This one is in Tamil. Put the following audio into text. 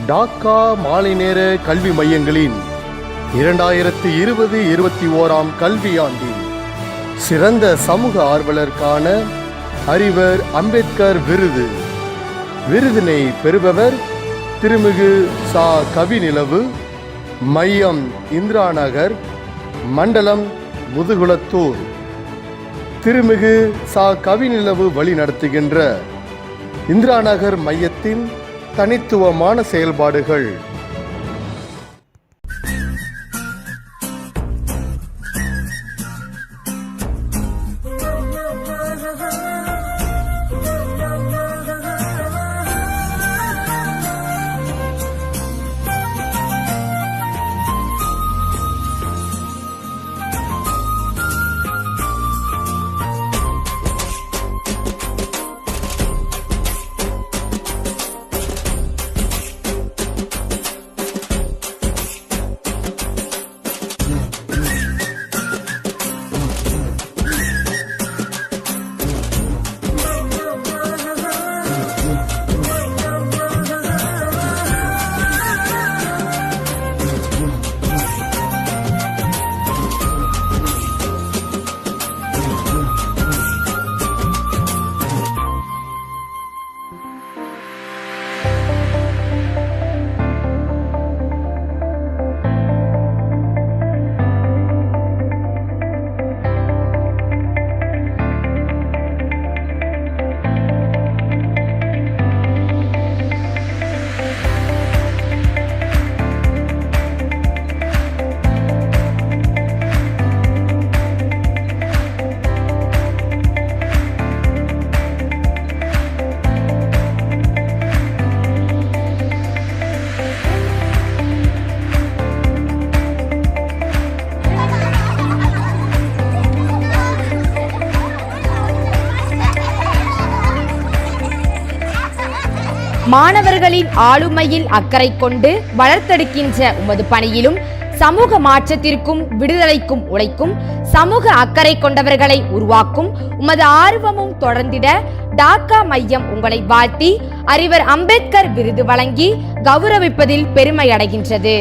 டாக்கா மாலை நேர கல்வி மையங்களின் 2020-21 கல்வியாண்டின் சிறந்த சமூக ஆர்வலருக்கான அறிவர் அம்பேத்கர் விருதினை பெறுபவர் திருமிகு சா. கவிநிலவு, மையம் இந்திரா நகர், மண்டலம் முதுகுளத்தூர். திருமிகு சா. கவிநிலவு வழி நடத்துகின்ற இந்திரா நகர் மையத்தின் தனித்துவமான செயல்பாடுகள். மாணவர்களின் ஆளுமையில் அக்கறை கொண்டு வளர்த்தெடுக்கின்ற உமது பணியிலும் சமூக மாற்றத்திற்கும் விடுதலைக்கும் உழைக்கும் சமூக அக்கறை கொண்டவர்களை உருவாக்கும் உமது ஆர்வமும் தொடர்ந்திட டாக்கா மையம் உங்களை வாழ்த்தி அறிவர் அம்பேத்கர் விருது வழங்கி கௌரவிப்பதில் பெருமை அடைகின்றது.